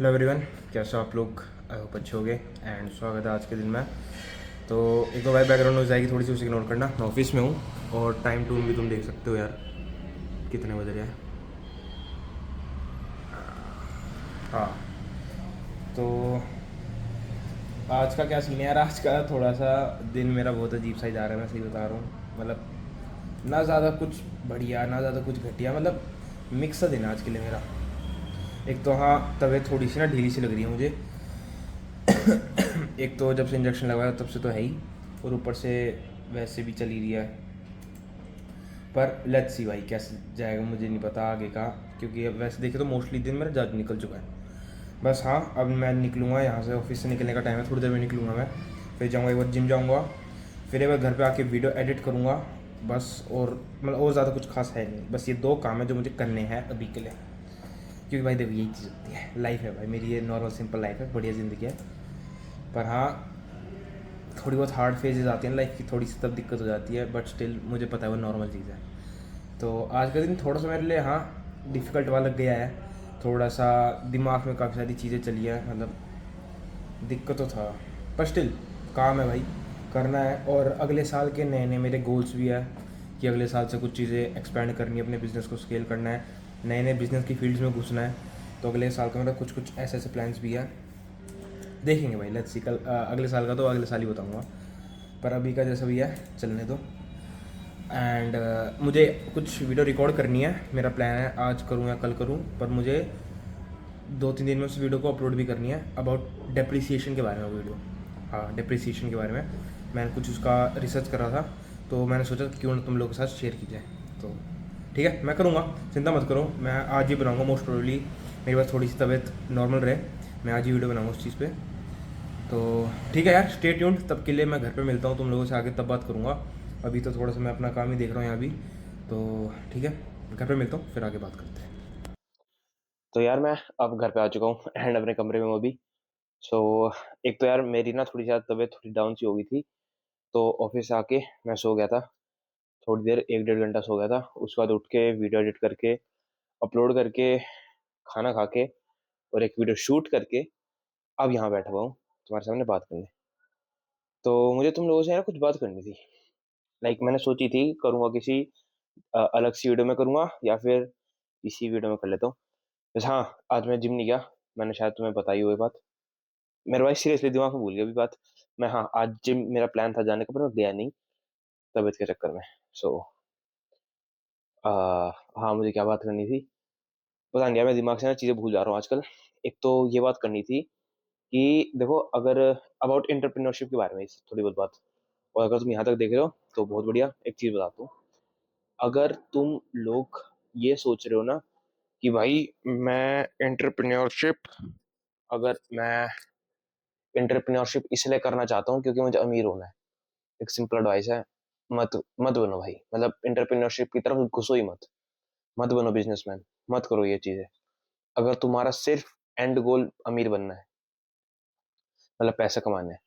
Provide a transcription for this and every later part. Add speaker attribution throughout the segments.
Speaker 1: Hello everyone, कैसे हो आप लोग? आई होप अच्छे होगे एंड स्वागत है आज के दिन में। तो एक दो बार बैकग्राउंड नॉइज़ आएगी थोड़ी सी, उसे इग्नोर करना। मैं ऑफिस में हूँ और टाइम टून भी तुम देख सकते हो यार, कितने बज रहे हैं। हाँ, तो आज का क्या सीन है यार? आज का थोड़ा सा दिन मेरा बहुत अजीब सा ही जा रहा है, मैं सही बता रहा हूँ। मतलब ना ज़्यादा कुछ बढ़िया, ना ज़्यादा कुछ घटिया, मतलब मिक्स सा दिन है आज के लिए मेरा। एक तो हाँ, तबीयत थोड़ी सी ना ढीली सी लग रही है मुझे। एक तो जब से इंजेक्शन लगवाया तब से तो है ही, और ऊपर से वैसे भी चल ही रही है। पर लेट्स सी भाई कैसे जाएगा मुझे नहीं पता आगे का, क्योंकि अब वैसे देखे तो मोस्टली दिन मेरा जा निकल चुका है। बस हाँ, अब मैं निकलूँगा यहाँ से, ऑफिस से निकलने का टाइम है, थोड़ी देर में निकलूँगा मैं। फिर जाऊँगा एक बार जिम जाऊँगा, फिर एक बार घर पे आके वीडियो एडिट करूँगा बस। और मतलब और ज़्यादा कुछ खास है नहीं, बस ये दो काम है जो मुझे करने हैं अभी के लिए। क्योंकि भाई देखो यही चीज़ होती है, लाइफ है भाई मेरी, ये नॉर्मल सिंपल लाइफ है, बढ़िया ज़िंदगी है। पर हाँ, थोड़ी बहुत हार्ड फेजेस आती हैं लाइफ की, थोड़ी सी तब दिक्कत हो जाती है, बट स्टिल मुझे पता है वो नॉर्मल चीज़ है। तो आज का दिन थोड़ा सा मेरे लिए हाँ डिफ़िकल्ट वाला गया है। थोड़ा सा दिमाग में काफ़ी सारी चीज़ें चली है, मतलब दिक्कत तो था, पर स्टिल काम है भाई, करना है। और अगले साल के नए नए मेरे गोल्स भी है कि अगले साल से कुछ चीज़ें एक्सपेंड करनी है, अपने बिज़नेस को स्केल करना है, नए नए बिज़नेस की फील्ड्स में घुसना है। तो अगले साल का मेरा कुछ कुछ ऐसे ऐसे प्लान्स भी है, देखेंगे भाई। लेट्स सी, कल अगले साल का तो अगले साल ही बताऊँगा, पर अभी का जैसा भी है चलने दो। एंड मुझे कुछ वीडियो रिकॉर्ड करनी है, मेरा प्लान है आज करूँ या कल करूँ, पर मुझे 2-3 दिन में उस वीडियो को अपलोड भी करनी है। अबाउट डेप्रिसिएशन के बारे में वीडियो, हाँ डेप्रिसिएशन के बारे में मैंने कुछ उसका रिसर्च करा था, तो मैंने सोचा क्यों ना तुम लोगों के साथ शेयर की जाए। तो ठीक है, मैं करूँगा, चिंता मत करो, मैं आज ही बनाऊँगा मोस्ट प्रोबेबली। मेरी पास थोड़ी सी तबीयत नॉर्मल रहे, मैं आज ही वीडियो बनाऊँगा उस चीज़ पे। तो ठीक है यार, स्टे ट्यून्ड, तब के लिए मैं घर पे मिलता हूँ तुम लोगों से, आगे तब बात करूँगा। अभी तो थोड़ा सा मैं अपना काम ही देख रहा हूँ यहाँ भी। तो ठीक है, घर पे मिलता हूँ, फिर आगे बात करते हैं। तो यार मैं अब घर पे आ चुका हूँ एंड अपने कमरे में हूँ अभी। सो एक तो यार मेरी ना थोड़ी ज़्यादा तबीयत थोड़ी डाउन सी हो गई थी, तो ऑफिस से आके मैं सो गया था थोड़ी देर, 1-1.5 घंटा सो गया था। उसके बाद उठ के वीडियो एडिट करके अपलोड करके, खाना खा के और एक वीडियो शूट करके अब यहाँ बैठा हुआ हूँ तुम्हारे सामने बात करने। तो मुझे तुम लोगों से यार कुछ बात करनी थी। मैंने सोची थी करूँगा किसी अलग सी वीडियो में करूँगा या फिर इसी वीडियो में कर लेता हूँ। बस हाँ, आज मैं जिम नहीं गया, मैंने शायद तुम्हें बताई हुई बात। मेरे भाई सीरियसली दिमाग में भूल गया अभी बात। मैं हाँ, आज जिम मेरा प्लान था जाने का, पर मैं गया नहीं तबीयत के चक्कर में। सो हाँ, मुझे क्या बात करनी थी पता नहीं यार, मैं दिमाग से ना चीज़ें भूल जा रहा हूँ आजकल। एक तो ये बात करनी थी कि देखो, अगर अबाउट एंटरप्रेन्योरशिप के बारे में थोड़ी बहुत बात, और अगर तुम यहाँ तक देख रहे हो तो बहुत बढ़िया। एक चीज़ बताता हूँ, अगर तुम लोग ये सोच रहे हो ना कि भाई मैं एंटरप्रेन्योरशिप अगर मैं एंटरप्रेन्योरशिप इसलिए करना चाहता हूँ क्योंकि मुझे अमीर होना है, एक सिंपल एडवाइस है, मत मत बनो भाई। मतलब एंटरप्रेन्योरशिप की तरफ घुसो ही मत, मत बनो बिजनेसमैन, मत करो ये चीजें। अगर तुम्हारा सिर्फ एंड गोल अमीर बनना है, मतलब पैसा कमाना है,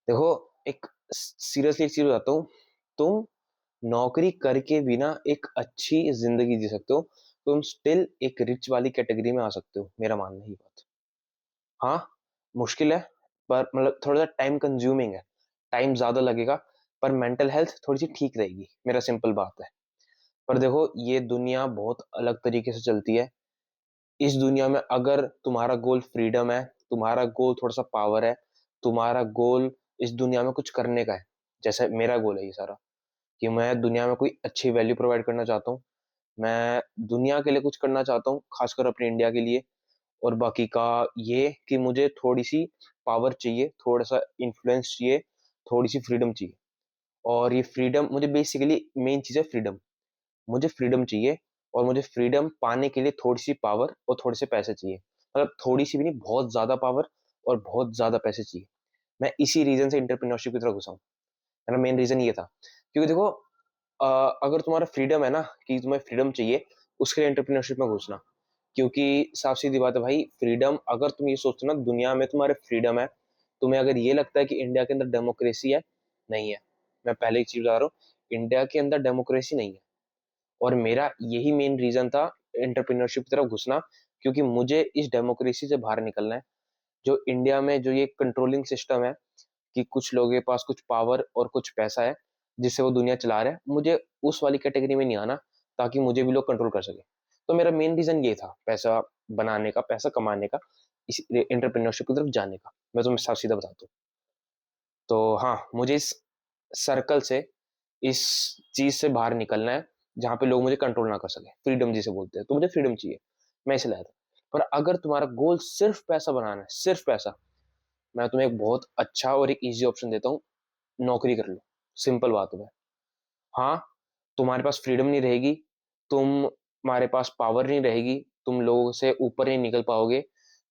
Speaker 1: देखो, एक सीरियसली एक चीज बताता हूँ, तुम नौकरी करके भी ना एक अच्छी जिंदगी जी सकते हो, तुम स्टिल एक रिच वाली कैटेगरी में आ सकते हो, मेरा मानना है ये बात। हाँ, मुश्किल है, पर मतलब थोड़ा सा टाइम कंज्यूमिंग है, टाइम ज्यादा लगेगा, पर मेंटल हेल्थ थोड़ी सी ठीक रहेगी, मेरा सिंपल बात है। पर देखो, ये दुनिया बहुत अलग तरीके से चलती है। इस दुनिया में अगर तुम्हारा गोल फ्रीडम है, तुम्हारा गोल थोड़ा सा पावर है, तुम्हारा गोल इस दुनिया में कुछ करने का है, जैसे मेरा गोल है ये सारा, कि मैं दुनिया में कोई अच्छी वैल्यू प्रोवाइड करना चाहता हूँ, मैं दुनिया के लिए कुछ करना चाहता हूँ, खासकर अपने इंडिया के लिए। और बाकी का ये कि मुझे थोड़ी सी पावर चाहिए, थोड़ा सा इन्फ्लुएंस चाहिए, थोड़ी सी फ्रीडम चाहिए। और ये फ्रीडम मुझे बेसिकली मेन चीज़ है, फ्रीडम। मुझे फ्रीडम चाहिए, और मुझे फ्रीडम पाने के लिए थोड़ी सी पावर और थोड़े से पैसे चाहिए। मतलब थोड़ी सी भी नहीं, बहुत ज़्यादा पावर और बहुत ज़्यादा पैसे चाहिए। मैं इसी रीज़न से एंटरप्रेन्योरशिप की तरफ घुसा हूँ। मेरा मेन रीज़न ये था, क्योंकि देखो, अगर तुम्हारा फ्रीडम है ना, कि तुम्हें फ्रीडम चाहिए, उसके लिए एंटरप्रेन्योरशिप में घुसना। क्योंकि साफ सीधी बात है भाई, फ्रीडम, अगर तुम ये सोचते हो ना दुनिया में तुम्हारे फ्रीडम है, तुम्हें अगर ये लगता है कि इंडिया के अंदर डेमोक्रेसी है, नहीं है। मैं पहले एक चीज बता रहा हूँ, इंडिया के अंदर डेमोक्रेसी नहीं है। और मेरा यही मेन रीजन था एंटरप्रेन्योरशिप की तरफ घुसना, क्योंकि मुझे इस डेमोक्रेसी से बाहर निकलना है। जो इंडिया में जो ये कंट्रोलिंग सिस्टम है कि कुछ लोगों के पास कुछ पावर और कुछ पैसा है जिससे वो दुनिया चला रहे हैं, मुझे उस वाली कैटेगरी में नहीं आना, ताकि मुझे भी लोग कंट्रोल कर सके। तो मेरा मेन रीजन ये था, पैसा बनाने का, पैसा कमाने का, इस एंटरप्रेन्योरशिप की तरफ जाने का। मैं तुम्हें साफ सीधा बताता हूँ। तो हाँ, मुझे इस सर्कल से, इस चीज से बाहर निकलना है जहां पे लोग मुझे कंट्रोल ना कर सके, फ्रीडम जिसे बोलते हैं। तो मुझे फ्रीडम चाहिए, मैं इसे लाया था। पर अगर तुम्हारा गोल सिर्फ पैसा बनाना है, सिर्फ पैसा, मैं तुम्हें एक बहुत अच्छा और एक इजी ऑप्शन देता हूँ। नौकरी कर लो। सिंपल बात है। हाँ, तुम्हारे पास फ्रीडम नहीं रहेगी, तुम्हारे पास पावर नहीं रहेगी, तुम लोगों से ऊपर नहीं निकल पाओगे,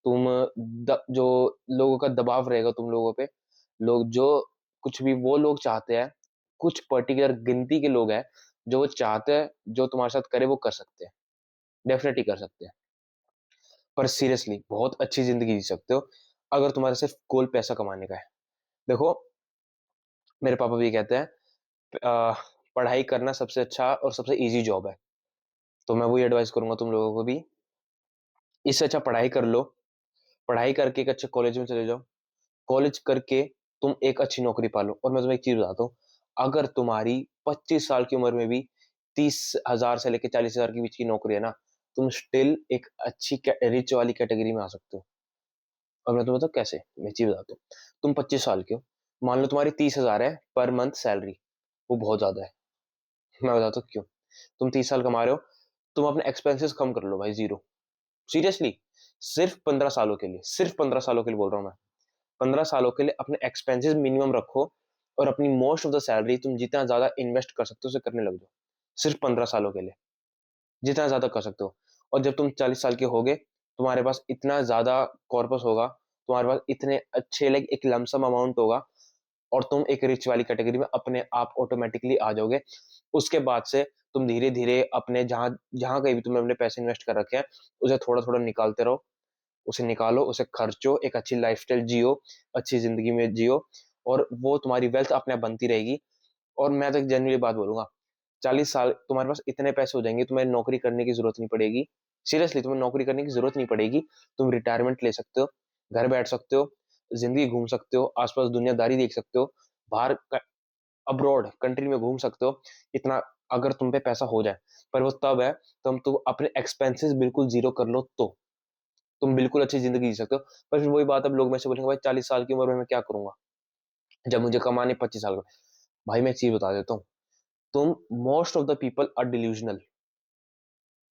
Speaker 1: जो लोगों का दबाव रहेगा तुम लोगों पे, लोग जो कुछ भी वो लोग चाहते हैं, कुछ पर्टिकुलर गिनती के लोग हैं जो वो चाहते हैं जो तुम्हारे साथ करे वो कर सकते हैं, डेफिनेटली कर सकते हैं। पर सीरियसली बहुत अच्छी जिंदगी जी सकते हो अगर तुम्हारा सिर्फ गोल पैसा कमाने का है। देखो, मेरे पापा भी कहते हैं अ, पढ़ाई करना सबसे अच्छा और सबसे इजी जॉब है। तो मैं वही एडवाइस करूंगा तुम लोगों को भी, इससे अच्छा पढ़ाई कर लो। पढ़ाई करके एक अच्छे कॉलेज में चले जाओ। कॉलेज करके तुम एक अच्छी नौकरी पालो। और मैं तुम्हें एक चीज बताता हूँ, अगर तुम्हारी 25 साल की उम्र में भी 30,000 से लेकर 40,000 के बीच की नौकरी है ना, तुम स्टिल एक अच्छी रिच वाली कैटेगरी में आ सकते हो। और मैं तुम्हें बताऊँ कैसे, मैं चीज बताता हूँ। तुम 25 साल के हो, मान लो तुम्हारी 30,000 है पर मंथ सैलरी, वो बहुत ज्यादा है। मैं बताता हूँ क्यों। तुम 30 साल कमा रहे हो, तुम अपने एक्सपेंसेस कम कर लो भाई, जीरो। सीरियसली, सिर्फ 15 सालों के लिए, सिर्फ 15 सालों के लिए बोल रहा हूँ मैं। 15 सालों के लिए अपने एक्सपेंसेस मिनिमम रखो, और अपनी मोस्ट ऑफ द सैलरी तुम जितना ज्यादा इन्वेस्ट कर सकते हो उसे करने लग जाओ। सिर्फ 15 सालों के लिए जितना ज्यादा कर सकते हो। और जब तुम 40 साल के होगे, तुम्हारे पास इतना ज्यादा कॉर्पस होगा, तुम्हारे पास इतने अच्छे लाइक एक लमसम अमाउंट होगा, और तुम एक रिच वाली कैटेगरी में अपने आप ऑटोमेटिकली आ जाओगे। उसके बाद से तुम धीरे धीरे अपने जहां जहां कहीं भी तुमने अपने पैसे इन्वेस्ट कर रखे हैं, उसे थोड़ा थोड़ा निकालते रहो। उसे निकालो, उसे खर्चो, एक अच्छी लाइफस्टाइल जियो, अच्छी जिंदगी में जियो, और वो तुम्हारी वेल्थ अपने आप बनती रहेगी। और मैं तो एक जेन्युइनली बात बोलूंगा, 40 साल तुम्हारे पास इतने पैसे हो जाएंगे, तुम्हें नौकरी करने की जरूरत नहीं पड़ेगी। सीरियसली, तुम्हें नौकरी करने की जरूरत नहीं पड़ेगी। तुम रिटायरमेंट ले सकते हो, घर बैठ सकते हो, जिंदगी घूम सकते हो, आसपास दुनियादारी देख सकते हो, बाहर अब्रॉड कंट्री में घूम सकते हो। इतना अगर तुम पे पैसा हो जाए, पर वो तब है तुम अपने एक्सपेंसेस बिल्कुल जीरो कर लो, तो तुम बिल्कुल अच्छी जिंदगी जी सकते हो। पर फिर वही बात, अब लोग में से बोलेंगे भाई 40 साल की उम्र में मैं क्या करूंगा जब मुझे कमाने 25 साल का। भाई मैं एक चीज बता देता हूँ, तुम most of the people are delusional.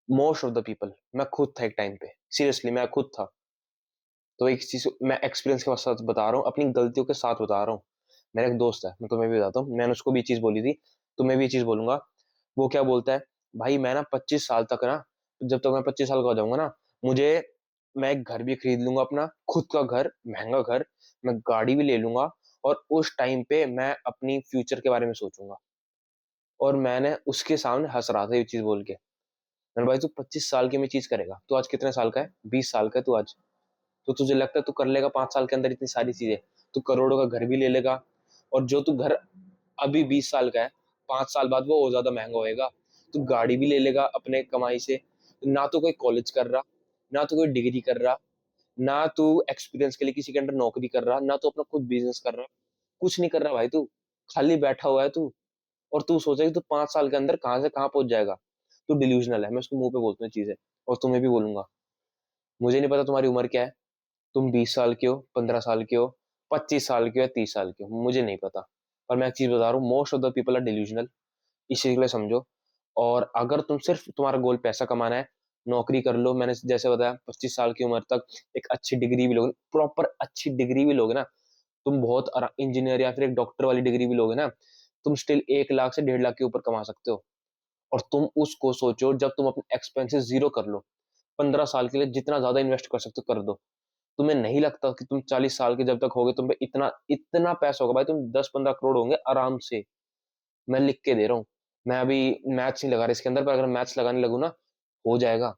Speaker 1: Most of the people, मैं खुद था एक टाइम पे, सीरियसली मैं खुद था। तो एक चीज मैं एक्सपीरियंस के साथ बता रहा हूँ, अपनी गलतियों के साथ बता रहा हूँ। मेरा एक दोस्त है, मैं तुम्हें भी बताता हूँ, मैंने उसको भी ये चीज बोली थी, तुम्हें भी ये चीज बोलूंगा। वो क्या बोलता है, भाई मैं ना 25 साल तक ना, जब तक मैं 25 साल का हो जाऊंगा ना, मुझे मैं एक घर भी खरीद लूंगा, अपना खुद का घर, महंगा घर, मैं गाड़ी भी ले लूंगा, और उस टाइम पे मैं अपनी फ्यूचर के बारे में सोचूंगा। और मैंने उसके सामने हंस रहा था ये चीज बोल के। मैंने, भाई तू 25 साल की में चीज करेगा, तू आज कितने साल का है, 20 साल का है तू आज, तो तुझे लगता है तू कर लेगा 5 साल के अंदर इतनी सारी चीजें। तू करोड़ों का घर भी ले लेगा, और जो तू घर अभी 20 साल का है, 5 साल बाद वो और ज्यादा महंगा होएगा। तू गाड़ी भी ले लेगा अपने कमाई से। ना तो कोई कॉलेज कर रहा, ना तो कोई डिग्री कर रहा, ना तू एक्सपीरियंस के लिए किसी के अंडर नौकरी कर रहा, ना तो अपना खुद बिजनेस कर रहा, कुछ नहीं कर रहा भाई तू, खाली बैठा हुआ है तू। और तू सोचा कि तू 5 साल के अंदर कहां से कहां पहुंच जाएगा। तू डिल्यूजनल है, मैं उसको मुंह पे बोलता हूँ चीजें। और तुम्हें भी बोलूंगा, मुझे नहीं पता तुम्हारी उम्र क्या है, तुम 20 साल के हो, 15 साल के हो, 25 साल के हो, या 30 साल के हो, मुझे नहीं पता। पर मैं एक चीज बता रहा हूँ, most of the people are delusional. इस चीज के लिए समझो। और अगर तुम सिर्फ तुम्हारा गोल पैसा कमाना है, नौकरी कर लो। मैंने जैसे बताया, 25 साल की उम्र तक एक अच्छी डिग्री भी लोगे, प्रॉपर अच्छी डिग्री भी लोगे ना, तुम बहुत इंजीनियर या फिर एक डॉक्टर वाली डिग्री भी लोगे ना, तुम स्टिल 1 लाख से 1.5 लाख के ऊपर कमा सकते हो। और तुम उसको सोचो, जब तुम अपने एक्सपेंसेस जीरो कर लो, 15 साल के लिए जितना ज्यादा इन्वेस्ट कर सकते हो कर दो। तुम्हें नहीं लगता कि तुम 40 साल के जब तक होगे तुम पे इतना इतना पैसा होगा, भाई तुम 10-15 करोड़ होंगे आराम से। मैं लिख के दे रहा हूँ। मैं अभी मैथ्स नहीं लगा रहा इसके अंदर, पर अगर मैथ्स लगाने लगू ना, हो जाएगा।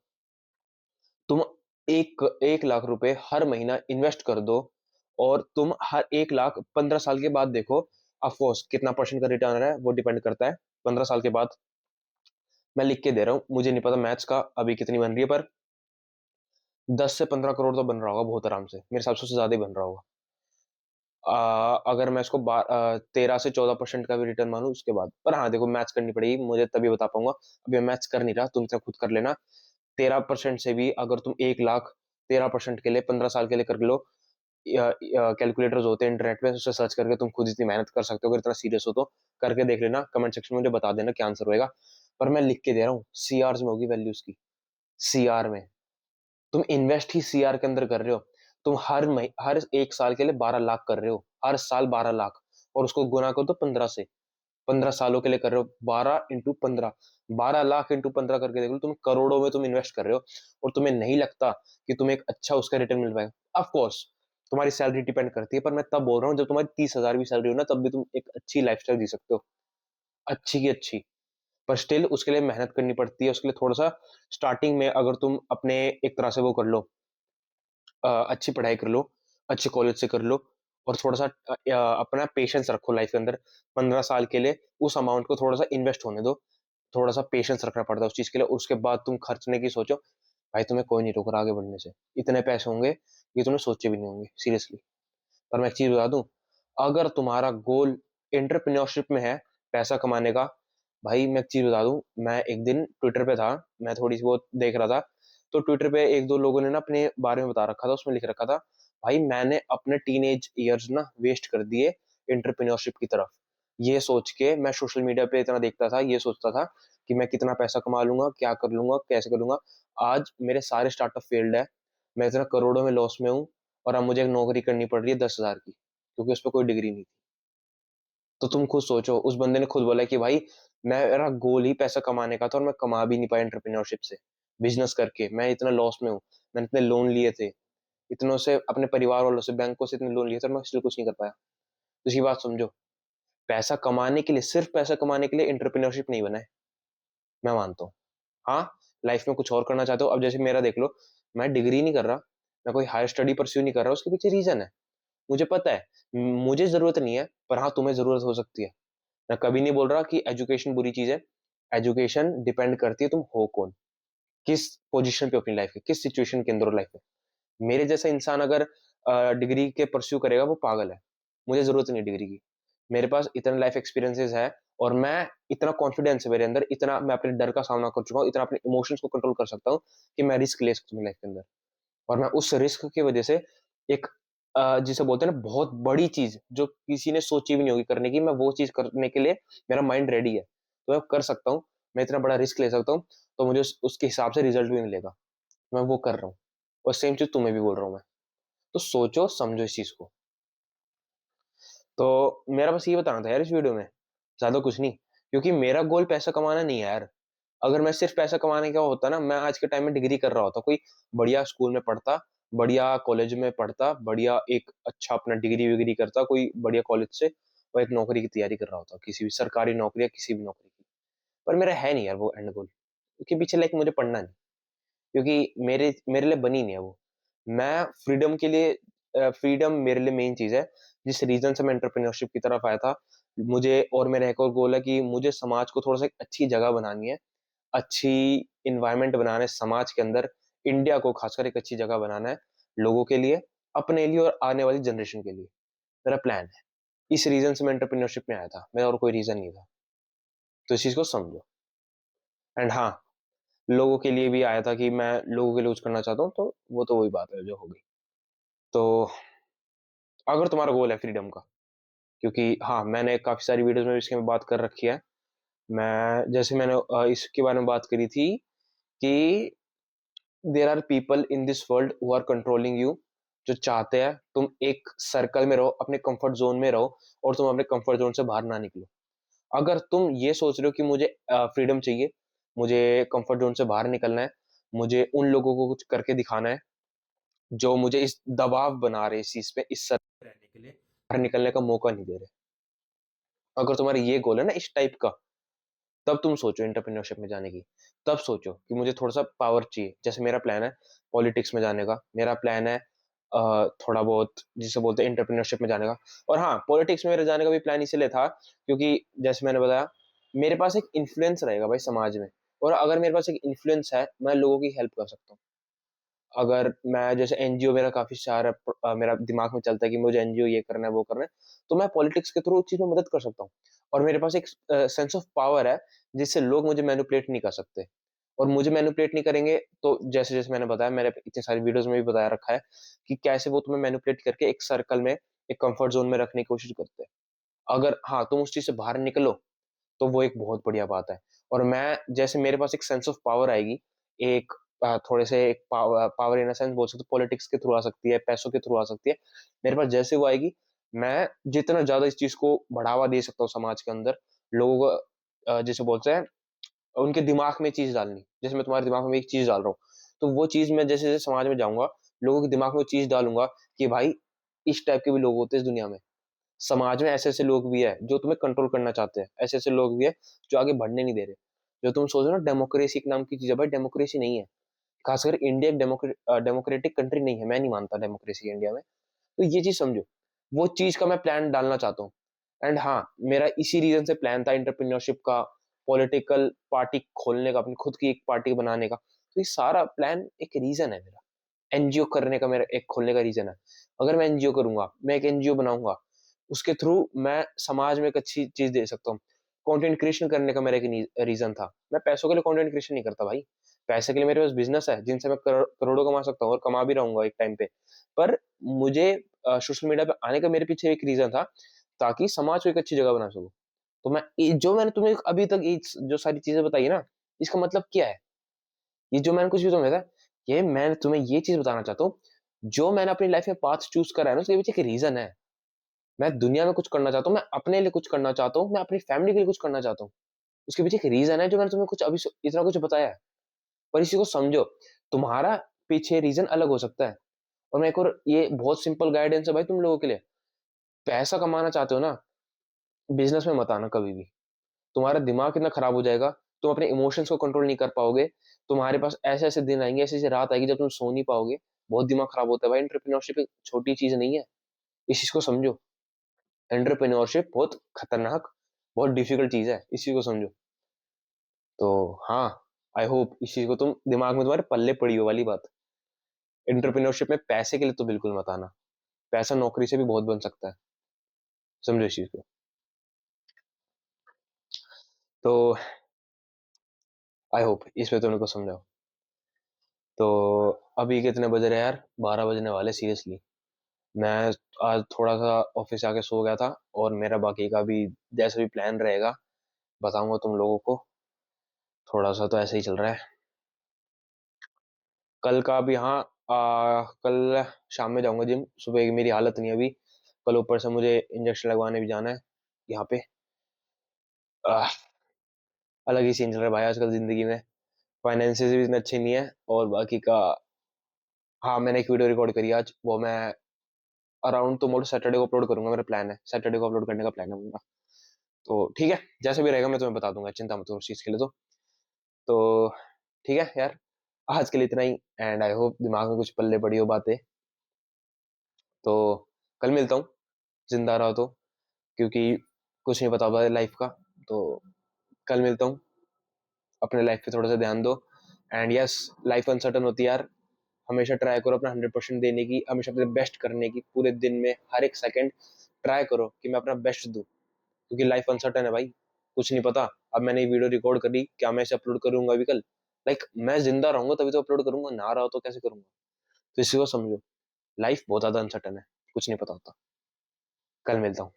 Speaker 1: तुम 1 1 लाख रुपए हर महीना इन्वेस्ट कर दो, और तुम हर 1 लाख 15 साल के बाद देखो, ऑफकोर्स कितना परसेंट का रिटर्न है वो डिपेंड करता है 15 साल के बाद। मैं लिख के दे रहा हूँ, मुझे नहीं पता मैथ्स का अभी कितनी बन रही है, पर
Speaker 2: 10 से 15 करोड़ तो बन रहा होगा बहुत आराम से, मेरे हिसाब से उससे ज्यादा ही बन रहा होगा। अगर मैं इसको 13 से 14% का भी रिटर्न मानूं उसके बाद, पर हाँ देखो मैथ्स करनी पड़ेगी मुझे तभी बता पाऊंगा, अभी मैं मैथ्स कर नहीं रहा, तुम से खुद कर लेना। 13% से भी अगर तुम 1 लाख 13% के लिए 15 साल के लिए कर लो, कैलकुलेटर्स होते हैं इंटरनेट पे, उससे सर्च करके तुम खुद इतनी मेहनत कर सकते हो, अगर इतना सीरियस हो तो करके देख लेना, कमेंट सेक्शन में मुझे बता देना क्या आंसर होएगा। पर मैं लिख के दे रहा हूँ सीआर में होगी वैल्यू उसकी, सीआर में। तुम इन्वेस्ट ही सीआर के अंदर कर रहे हो, तुम हर 1 साल के लिए 12 लाख कर रहे हो, हर साल 12 लाख, और उसको गुना करो तो 15 से, 15 सालों के लिए कर रहे हो, 12 × 15, 12 लाख × 15 करके देख लो, तुम करोड़ों में तुम इन्वेस्ट कर रहे हो, और तुम्हें नहीं लगता कि तुम्हें एक अच्छा उसका रिटर्न मिल पाएगा। ऑफ कोर्स तुम्हारी सैलरी डिपेंड करती है, पर मैं तब बोल रहा हूँ जब तुम्हारी 30,000 भी सैलरी हो ना, तब भी तुम एक अच्छी लाइफस्टाइल जी सकते हो, अच्छी की अच्छी। पर स्टिल उसके लिए मेहनत करनी पड़ती है, उसके लिए थोड़ा सा स्टार्टिंग में अगर तुम अपने एक तरह से वो कर लो, अच्छी पढ़ाई कर लो, अच्छे कॉलेज से कर लो, और थोड़ा सा अपना पेशेंस रखो लाइफ के अंदर, 15 साल के लिए उस अमाउंट को थोड़ा सा इन्वेस्ट होने दो, थोड़ा सा पेशेंस रखना पड़ता है उस चीज के लिए, उसके बाद तुम खर्चने की सोचो, भाई तुम्हें कोई नहीं रोक रहा आगे बढ़ने से, इतने पैसे होंगे ये तुमने सोचे भी नहीं होंगे सीरियसली। पर मैं एक चीज बता दूं, अगर तुम्हारा गोल एंटरप्रेन्योरशिप में है, पैसा कमाने का, भाई मैं एक चीज बता दूं, मैं एक दिन ट्विटर पे था, मैं थोड़ी सी बहुत देख रहा था, तो ट्विटर पे एक दो लोगों ने ना अपने बारे में बता रखा था, उसमें लिख रखा था, भाई मैंने अपने टीनेज ईयर्स ना वेस्ट कर दिए एंटरप्रेन्योरशिप की तरफ, ये सोच के मैं सोशल मीडिया पे इतना देखता था, ये सोचता था कि मैं कितना पैसा कमा लूंगा, क्या कर लूंगा, कैसे कर लूंगा, आज मेरे सारे स्टार्टअप फेल्ड है, मैं इतना करोड़ों में लॉस में हूँ, और अब मुझे एक नौकरी करनी पड़ रही है 10,000 की, क्योंकि उस पर कोई डिग्री नहीं थी। तो तुम खुद सोचो, उस बंदे ने खुद बोला कि भाई मेरा गोल ही पैसा कमाने का था, और मैं कमा भी नहीं पाया एंटरप्रेन्योरशिप से, बिजनेस करके मैं इतना लॉस में हूँ, मैंने इतने लोन लिए थे, इतनों से अपने परिवार वालों से बैंकों से इतने लोन लिए थे, और मैं इसलिए कुछ नहीं कर पाया। तो इसकी बात समझो, पैसा कमाने के लिए, सिर्फ पैसा कमाने के लिए एंटरप्रेन्योरशिप नहीं बना है, मैं मानता हूँ। हाँ, लाइफ में कुछ और करना चाहते हो, अब जैसे मेरा देख लो, मैं डिग्री नहीं कर रहा, मैं कोई हायर स्टडी परस्यू नहीं कर रहा, उसके पीछे रीजन है, मुझे पता है मुझे जरूरत नहीं है, पर हाँ तुम्हें जरूरत हो सकती है। मैं कभी नहीं बोल रहा कि एजुकेशन बुरी चीज है, एजुकेशन डिपेंड करती है तुम हो कौन, किस पोजीशन पे अपनी लाइफ के, किस सिचुएशन के अंदर लाइफ में। मेरे जैसा इंसान अगर डिग्री के परस्यू करेगा वो पागल है, मुझे जरूरत नहीं डिग्री की, मेरे पास इतना लाइफ एक्सपीरियंसेस है, और मैं इतना कॉन्फिडेंस है मेरे अंदर, इतना मैं अपने डर का सामना कर चुका हूँ, इतना अपने इमोशंस को कंट्रोल कर सकता हूँ कि मैं रिस्क ले सकता हूँ लाइफ के अंदर। और मैं उस रिस्क की वजह से एक जिसे बोलते हैं ना बहुत बड़ी चीज जो किसी ने सोची भी नहीं होगी करने की, मैं वो चीज करने के लिए मेरा माइंड रेडी है, तो मैं कर सकता हूँ, मैं इतना बड़ा रिस्क ले सकता हूँ, तो मुझे उसके हिसाब से रिजल्ट भी मिलेगा, मैं वो कर रहा हूँ। और सेम चीज तुम्हें भी बोल रहा हूँ मैं, तो सोचो समझो इस चीज को। तो मेरा बस ये बताना था यार इस वीडियो में, ज्यादा कुछ नहीं, क्योंकि मेरा गोल पैसा कमाना नहीं है यार। अगर मैं सिर्फ पैसा कमाने का होता ना, मैं आज के टाइम में डिग्री कर रहा होता, कोई बढ़िया स्कूल में पढ़ता, बढ़िया कॉलेज में पढ़ता, बढ़िया एक अच्छा अपना डिग्री विग्री करता कोई बढ़िया कॉलेज से, और एक नौकरी की तैयारी कर रहा होता, किसी भी सरकारी नौकरी या किसी भी नौकरी की। पर मेरा है नहीं यार वो एंड गोल, क्योंकि पीछे लाइक मुझे पढ़ना नहीं, क्योंकि मेरे मेरे लिए बनी नहीं है वो। मैं फ्रीडम के लिए, फ्रीडम मेरे लिए मेन चीज है, जिस रीजन से मैं एंटरप्रेन्योरशिप की तरफ आया था। मुझे और मेरा एक और गोल है कि मुझे समाज को थोड़ा सा एक अच्छी जगह बनानी है, अच्छी इन्वायरमेंट बनाना है समाज के अंदर, इंडिया को खासकर एक अच्छी जगह बनाना है लोगों के लिए, अपने लिए और आने वाली जनरेशन के लिए, मेरा प्लान है। इस रीजन से मैं एंटरप्रेन्योरशिप में आया था, मेरा और कोई रीजन नहीं था, तो इस चीज को समझो। एंड हाँ, लोगों के लिए भी आया था कि मैं लोगों के लिए कुछ करना चाहता हूँ, तो वो तो वही बात है जो हो गई। तो अगर तुम्हारा गोल है फ्रीडम का, क्योंकि हाँ मैंने काफी सारी वीडियोस में इसके में बात कर रखी है, मैं जैसे मैंने इसके बारे में बात करी थी कि there are people in this world who are controlling you, जो चाहते हैं तुम एक सर्कल में रहो, अपने कंफर्ट जोन में रहो, और तुम अपने कंफर्ट जोन से बाहर ना निकलो। अगर तुम ये सोच रहे हो कि मुझे फ्रीडम चाहिए, मुझे कंफर्ट जोन से बाहर निकलना है, मुझे उन लोगों को कुछ करके दिखाना है जो मुझे इस दबाव बना रहे, इस चीज पे, इस सर्कल रहने के लिए बाहर निकलने का मौका नहीं दे रहे, अगर तुम्हारा ये गोल है ना इस टाइप का, तब तुम सोचो एंटरप्रेन्योरशिप में जाने की। तब सोचो कि मुझे थोड़ा सा पावर चाहिए, जैसे मेरा प्लान है पॉलिटिक्स में जाने का, मेरा प्लान है थोड़ा बहुत जिसे बोलते हैं एंटरप्रेन्योरशिप में जाने का। और हाँ, पॉलिटिक्स में मेरे जाने का भी प्लान इसीलिए था क्योंकि जैसे मैंने बताया, मेरे पास एक इन्फ्लुएंस रहेगा भाई समाज में, और अगर मेरे पास एक इन्फ्लुएंस है, मैं लोगों की हेल्प कर सकता हूँ। अगर मैं जैसे एनजीओ मेरा काफ़ी सारा मेरा दिमाग में चलता है कि मुझे एनजीओ ये करना है, वो करना है, तो मैं पॉलिटिक्स के थ्रू उस चीज़ में मदद कर सकता हूँ। और मेरे पास एक सेंस ऑफ पावर है, जिससे लोग मुझे मैनिपुलेट नहीं कर सकते। और मुझे मैनिपुलेट नहीं करेंगे, तो जैसे-जैसे मैंने बताया, मैंने इतनी सारी वीडियोज़ में भी बताया रखा है कि कैसे वो तुम्हें मैनिपुलेट करके एक सर्कल में, एक कम्फर्ट ज़ोन में रखने की कोशिश करते हैं। अगर हाँ, तुम उस चीज़ से बाहर निकलो, तो वो एक बहुत बढ़िया बात है। और मैं जैसे मेरे पास एक सेंस ऑफ पावर आएगी, एक थोड़े से एक पावर इन अ सेंस बोल सकते हो, पॉलिटिक्स के थ्रू आ सकती है, पैसों के थ्रू आ सकती है। मेरे पास जैसे वो आएगी, मैं जितना ज़्यादा इस चीज़ को बढ़ावा दे सकता हूँ समाज के अंदर, लोगों को जैसे बोलते हैं, उनके दिमाग में चीज़ डालनी। जैसे मैं तुम्हारे दिमाग में एक चीज़ डाल रहा हूँ, तो वो चीज़ मैं जैसे-जैसे समाज में जाऊँगा, लोगों के दिमाग में वो चीज़ डालूँगा कि भाई, इस टाइप के भी लोग होते हैं इस दुनिया में। समाज में ऐसे-ऐसे लोग भी हैं, जो तुम्हें कंट्रोल करना चाहते हैं। ऐसे-ऐसे लोग भी हैं, जो आगे बढ़ने नहीं दे रहे। जो तुम सोच रहे हो ना, डेमोक्रेसी एक नाम की चीज़ है, भाई डेमोक्रेसी नहीं है। खासकर इंडिया एक डेमोक्रेटिक कंट्री नहीं है, मैं नहीं मानता डेमोक्रेसी है इंडिया में। तो ये चीज़ समझो, वो चीज़ का मैं प्लान डालना चाहता हूँ। एंड हाँ, मेरा इसी रीज़न से प्लान था एंटरप्रेन्योरशिप का, पॉलिटिकल पार्टी खोलने का, अपनी खुद की एक पार्टी बनाने का। तो ये सारा प्लान एक रीज़न है मेरा। एनजीओ करने का मेरा एक खोलने का रीज़न है। अगर मैं एनजीओ करूँगा, मैं एक एनजीओ बनाऊँगा, उसके थ्रू मैं समाज में एक अच्छी चीज़ दे सकता हूँ। कंटेंट क्रिएशन करने का मेरा एक रीज़न था। मैं पैसों के लिए कंटेंट क्रिएशन नहीं करता भाई। पैसे के लिए मेरे पास बिज़नेस है, जिनसे मैं करोड़ों कमा सकता हूँ और कमा भी रहूँगा एक टाइम पे। पर मुझे सोशल मीडिया पे आने का मेरे पीछे एक रीज़न था, ताकि समाज को एक अच्छी जगह बना सकूँ। तो मैं ये जो मैंने तुम्हें अभी तक ये जो सारी चीज़ें बताई है ना, इसका मतलब क्या है? ये जो मैंने कुछ भी तुम्हें बताया, ये मैं तुम्हें ये चीज़ बताना चाहता हूँ, जो मैंने अपनी लाइफ़ में पाथ चूज़ करा है ना, उसके पीछे एक रीज़न है। मैं दुनिया में कुछ करना चाहता हूँ, मैं अपने लिए कुछ करना चाहता हूँ, मैं अपनी फैमिली के लिए कुछ करना चाहता हूँ। उसके पीछे एक रीज़न है, जो मैंने तुम्हें कुछ अभी इतना कुछ बताया है। पर इसी को समझो, तुम्हारा पीछे रीज़न अलग हो सकता है। और मैं एक और ये बहुत सिंपल गाइडेंस है भाई तुम लोगों के लिए। पैसा कमाना चाहते हो ना, बिज़नेस में मत आना कभी भी। तुम्हारा दिमाग इतना खराब हो जाएगा, तुम अपने इमोशंस को कंट्रोल नहीं कर पाओगे। तुम्हारे पास ऐसे-ऐसे दिन आएँगे, ऐसी-ऐसी रात आएगी जब तुम सो नहीं पाओगे। बहुत दिमाग खराब होता है भाई, एंटरप्रेन्योरशिप एक छोटी चीज़ नहीं है। इस चीज़ को समझो। एंटरप्रेन्योरशिप बहुत खतरनाक, बहुत डिफिकल्ट चीज़ है। इस चीज़ को समझो। तो हाँ, आई होप इस चीज़ को तुम दिमाग में तुम्हारे पल्ले पड़ी हो वाली बात। एंटरप्रेन्योरशिप में पैसे के लिए तो बिल्कुल मत आना। पैसा नौकरी से भी बहुत बन सकता है। समझो इस चीज़ को। तो आई होप इसमें तुमने को समझा हो। तो अभी कितने बज रहे हैं यार? 12 बजने वाले सीरियसली। मैं आज थोड़ा-सा ऑफ़िस से आके सो गया था, और मेरा बाकी का भी जैसे भी प्लान रहेगा, बताऊँगा तुम लोगों को। थोड़ा-सा तो ऐसे ही चल रहा है। कल का भी हाँ, कल शाम में जाऊँगा जिम, सुबह की मेरी हालत नहीं है अभी। कल ऊपर से मुझे इंजेक्शन लगवाने भी जाना है, यहाँ पे। आह! अलग ही सीन चल रहा है भाई आजकल ज़िंदगी में। फाइनेंसेस भी इतने अच्छे नहीं है, और बाकी का हाँ, मैंने एक वीडियो रिकॉर्ड करी आज, वो मैं अराउंड टुमारो सैटरडे को अपलोड करूँगा, मेरा प्लान है। सैटरडे को अपलोड करने का प्लान है मेरा। तो ठीक है, जैसा भी रहेगा मैं तुम्हें बता दूँगा, चिंता मत करो उस चीज़ के लिए तो। तो ठीक है यार, आज के लिए इतना ही, एंड आई होप दिमाग में कुछ पल्ले पड़ी हो बातें। तो कल मिलता हूँ, ज़िंदा रहो तो, क्योंकि कुछ नहीं पता होता है लाइफ़ का। तो कल मिलता हूँ, अपने लाइफ़ पे थोड़ा-सा ध्यान दो, एंड यस, लाइफ़ अनसर्टेन होती है यार। हमेशा ट्राई करो अपना 100% देने की, हमेशा अपने बेस्ट करने की, पूरे दिन में हर एक सेकंड ट्राई करो कि मैं अपना बेस्ट दूँ, क्योंकि लाइफ़ अनसर्टेन है भाई, कुछ नहीं पता। अब मैंने ये वीडियो रिकॉर्ड करी, क्या मैं इसे अपलोड करूँगा अभी कल? मैं ज़िंदा रहूँगा तभी तो अपलोड करूँगा, ना रहा तो कैसे करूँगा? तो इसी को समझो, लाइफ़ बहुत ज़्यादा अनसर्टेन है, कुछ नहीं पता होता। कल मिलता हूँ।